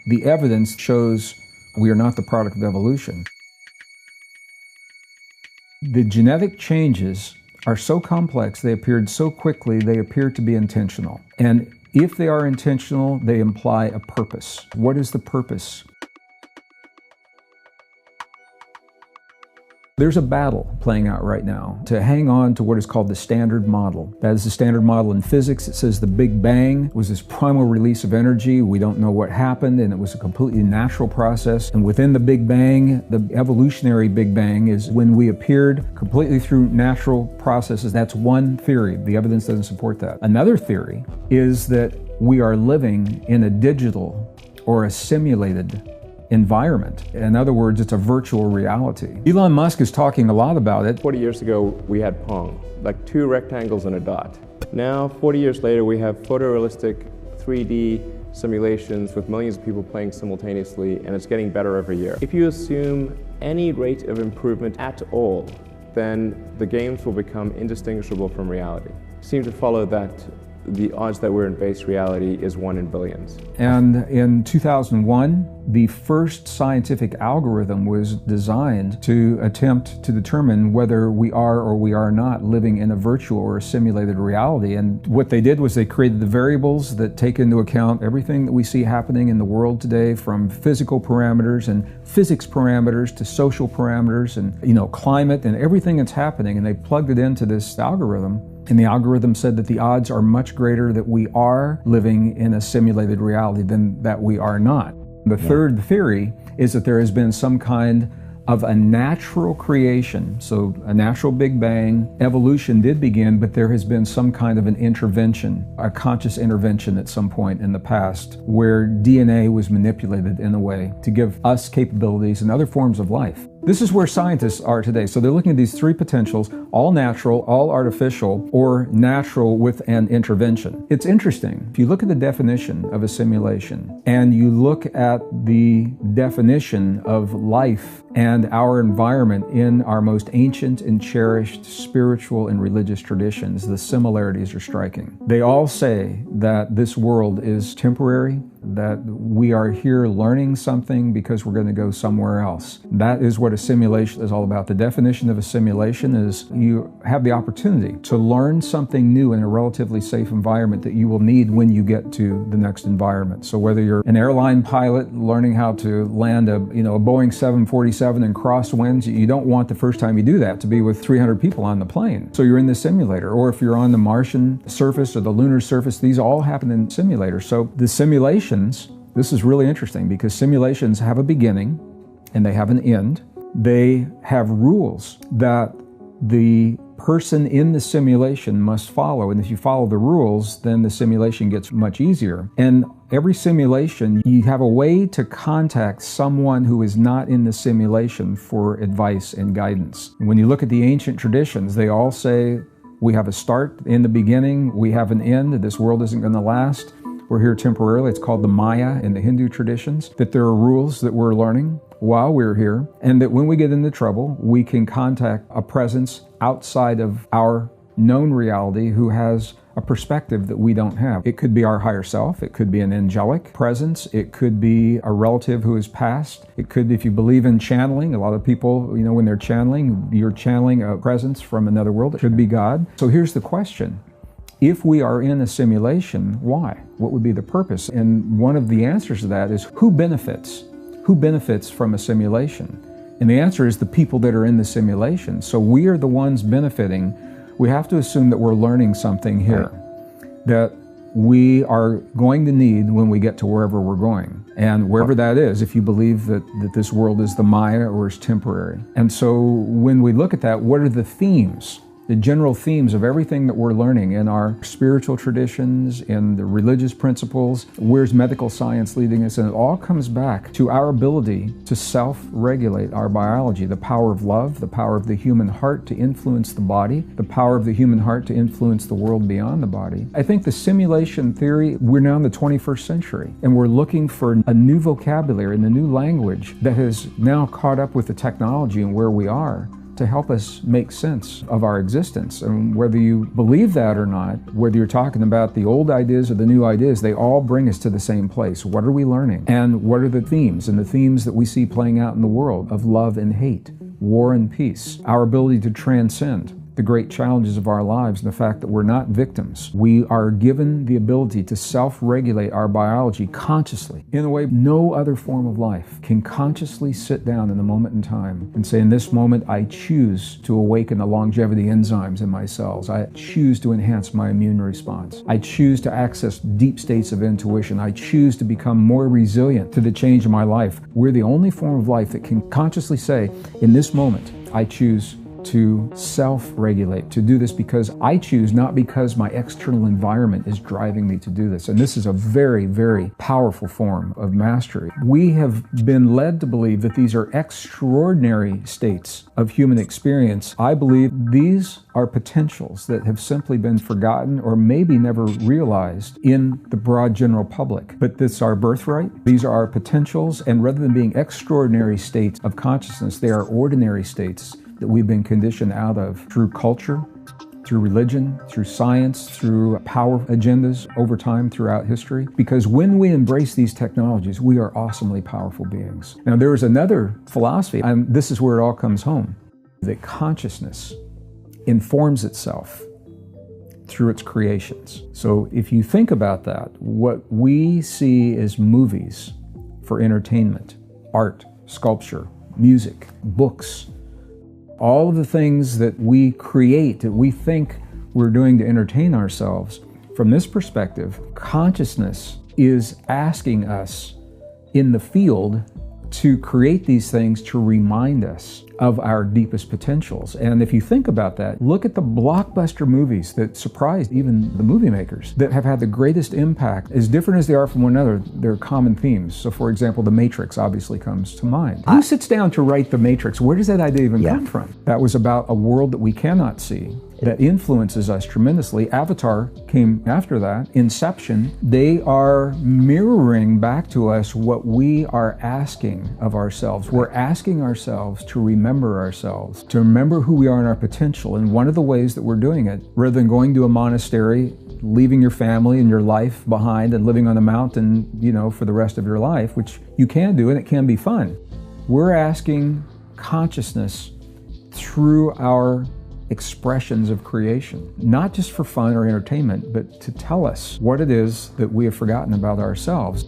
The evidence shows we are not the product of evolution. The genetic changes are so complex, they appeared so quickly, they appear to be intentional. And if they are intentional, they imply a purpose. What is the purpose? There's a battle playing out right now to hang on to what is called the Standard Model. That is the Standard Model in physics. It says the Big Bang was this primal release of energy. We don't know what happened, and it was a completely natural process. And within the Big Bang, the evolutionary Big Bang is when we appeared completely through natural processes. That's one theory. The evidence doesn't support that. Another theory is that we are living in a digital or a simulated environment. In other words, it's a virtual reality. Elon Musk is talking a lot about it. 40 years ago, we had Pong, like two rectangles and a dot. Now, 40 years later, we have photorealistic 3D simulations with millions of people playing simultaneously, and it's getting better every year. If you assume any rate of improvement at all, then the games will become indistinguishable from reality. It seems to follow that the odds that we're in base reality is 1 in billions. And in 2001, the first scientific algorithm was designed to attempt to determine whether we are or we are not living in a virtual or a simulated reality. And what they did was they created the variables that take into account everything that we see happening in the world today, from physical parameters and physics parameters to social parameters and, climate and everything that's happening. And they plugged it into this algorithm. And the algorithm said that the odds are much greater that we are living in a simulated reality than that we are not. The third theory is that there has been some kind of a natural creation. So a natural Big Bang, evolution did begin, but there has been some kind of an intervention, a conscious intervention at some point in the past where DNA was manipulated in a way to give us capabilities and other forms of life. This is where scientists are today. So they're looking at these three potentials, all natural, all artificial, or natural with an intervention. It's interesting. If you look at the definition of a simulation and you look at the definition of life and our environment in our most ancient and cherished spiritual and religious traditions, the similarities are striking. They all say that this world is temporary, that we are here learning something because we're going to go somewhere else. That is what a simulation is all about. The definition of a simulation is you have the opportunity to learn something new in a relatively safe environment that you will need when you get to the next environment. So whether you're an airline pilot learning how to land a Boeing 747 in crosswinds, you don't want the first time you do that to be with 300 people on the plane. So you're in the simulator. Or if you're on the Martian surface or the lunar surface, these all happen in simulators. So the simulation, this is really interesting because simulations have a beginning and they have an end. They have rules that the person in the simulation must follow. And if you follow the rules, then the simulation gets much easier. And every simulation, you have a way to contact someone who is not in the simulation for advice and guidance. And when you look at the ancient traditions, they all say we have a start in the beginning, we have an end, this world isn't going to last. We're here temporarily. It's called the Maya in the Hindu traditions, that there are rules that we're learning while we're here, and that when we get into trouble, we can contact a presence outside of our known reality who has a perspective that we don't have. It could be our higher self. It could be an angelic presence. It could be a relative who has passed. It could, if you believe in channeling, a lot of people, when they're channeling, you're channeling a presence from another world. It could be God. So here's the question. If we are in a simulation, why? What would be the purpose? And one of the answers to that is who benefits? Who benefits from a simulation? And the answer is the people that are in the simulation. So we are the ones benefiting. We have to assume that we're learning something here that we are going to need when we get to wherever we're going. And wherever that is, if you believe that this world is the Maya or is temporary. And so when we look at that, what are the themes? The general themes of everything that we're learning in our spiritual traditions, in the religious principles, where's medical science leading us? And it all comes back to our ability to self-regulate our biology, the power of love, the power of the human heart to influence the body, the power of the human heart to influence the world beyond the body. I think the simulation theory, we're now in the 21st century, and we're looking for a new vocabulary and a new language that has now caught up with the technology and where we are, to help us make sense of our existence. And whether you believe that or not, whether you're talking about the old ideas or the new ideas, they all bring us to the same place. What are we learning? And what are the themes? And the themes that we see playing out in the world of love and hate, war and peace, our ability to transcend the great challenges of our lives, and the fact that we're not victims. We are given the ability to self-regulate our biology consciously in a way no other form of life can consciously sit down in the moment in time and say, in this moment, I choose to awaken the longevity enzymes in my cells. I choose to enhance my immune response. I choose to access deep states of intuition. I choose to become more resilient to the change in my life. We're the only form of life that can consciously say, in this moment, I choose to self-regulate, to do this because I choose, not because my external environment is driving me to do this. And this is a very, very powerful form of mastery. We have been led to believe that these are extraordinary states of human experience. I believe these are potentials that have simply been forgotten or maybe never realized in the broad general public. But this is our birthright. These are our potentials, and rather than being extraordinary states of consciousness, they are ordinary states that we've been conditioned out of through culture, through religion, through science, through power agendas over time throughout history. Because when we embrace these technologies, we are awesomely powerful beings. Now, there is another philosophy, and this is where it all comes home, that consciousness informs itself through its creations. So if you think about that, what we see as movies for entertainment, art, sculpture, music, books, all of the things that we create, that we think we're doing to entertain ourselves, from this perspective, consciousness is asking us in the field to create these things to remind us of our deepest potentials. And if you think about that, look at the blockbuster movies that surprised even the movie makers, that have had the greatest impact. As different as they are from one another, they're common themes. So for example, The Matrix obviously comes to mind. Who sits down to write The Matrix? Where does that idea even come from? That was about a world that we cannot see, that influences us tremendously. Avatar came after that. Inception. They are mirroring back to us what we are asking of ourselves. We're asking ourselves to remember ourselves, to remember who we are and our potential. And one of the ways that we're doing it, rather than going to a monastery, leaving your family and your life behind and living on a mountain, for the rest of your life, which you can do and it can be fun, we're asking consciousness through our expressions of creation, not just for fun or entertainment, but to tell us what it is that we have forgotten about ourselves.